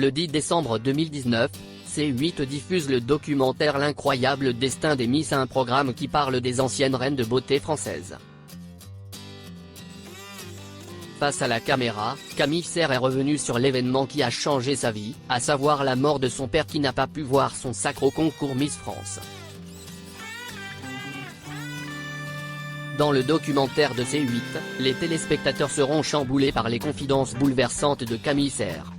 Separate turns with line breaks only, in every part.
Le 10 décembre 2019, C8 diffuse le documentaire L'incroyable destin des Miss, un programme qui parle des anciennes reines de beauté françaises. Face à la caméra, Camille Serre est revenue sur l'événement qui a changé sa vie, à savoir la mort de son père qui n'a pas pu voir son sacre au concours Miss France. Dans le documentaire de C8, les téléspectateurs seront chamboulés par les confidences bouleversantes de Camille Serre.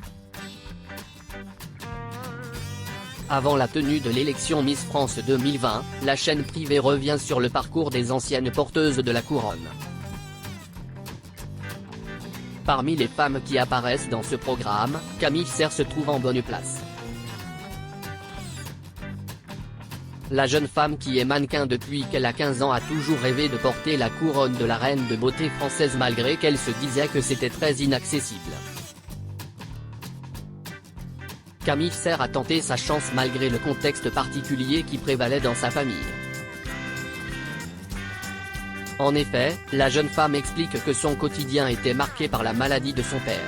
Avant la tenue de l'élection Miss France 2020, la chaîne privée revient sur le parcours des anciennes porteuses de la couronne. Parmi les femmes qui apparaissent dans ce programme, Camille Serre se trouve en bonne place. La jeune femme qui est mannequin depuis qu'elle a 15 ans a toujours rêvé de porter la couronne de la reine de beauté française malgré qu'elle se disait que c'était très inaccessible. Camille Serre a tenté sa chance malgré le contexte particulier qui prévalait dans sa famille. En effet, la jeune femme explique que son quotidien était marqué par la maladie de son père.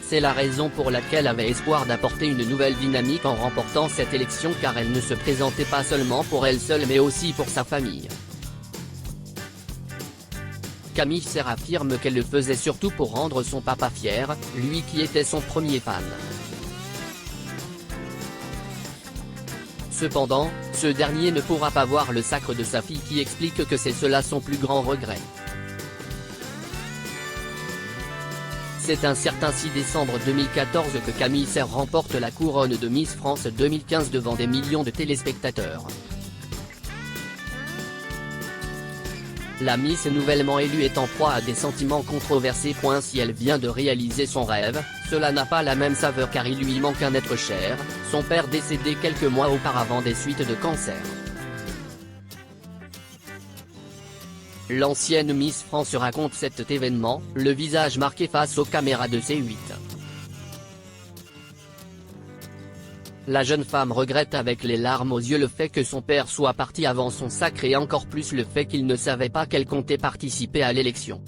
C'est la raison pour laquelle elle avait espoir d'apporter une nouvelle dynamique en remportant cette élection, car elle ne se présentait pas seulement pour elle seule mais aussi pour sa famille. Camille Serre affirme qu'elle le faisait surtout pour rendre son papa fier, lui qui était son premier fan. Cependant, ce dernier ne pourra pas voir le sacre de sa fille qui explique que c'est cela son plus grand regret. C'est un certain 6 décembre 2014 que Camille Serre remporte la couronne de Miss France 2015 devant des millions de téléspectateurs. La Miss nouvellement élue est en proie à des sentiments controversés. Si elle vient de réaliser son rêve, cela n'a pas la même saveur car il lui manque un être cher, son père décédé quelques mois auparavant des suites de cancer. L'ancienne Miss France raconte cet événement, le visage marqué face aux caméras de C8. La jeune femme regrette avec les larmes aux yeux le fait que son père soit parti avant son sacre et encore plus le fait qu'il ne savait pas qu'elle comptait participer à l'élection.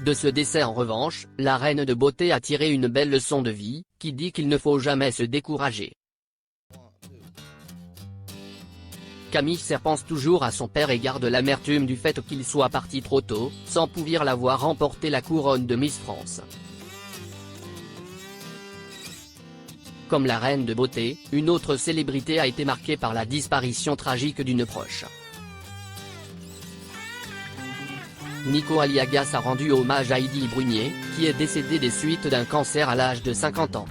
De ce décès en revanche, la reine de beauté a tiré une belle leçon de vie, qui dit qu'il ne faut jamais se décourager. Camille Serre pense toujours à son père et garde l'amertume du fait qu'il soit parti trop tôt, sans pouvoir la voir remporter la couronne de Miss France. Comme la reine de beauté, une autre célébrité a été marquée par la disparition tragique d'une proche. Nico Aliagas a rendu hommage à Heidi Brunier, qui est décédée des suites d'un cancer à l'âge de 50 ans.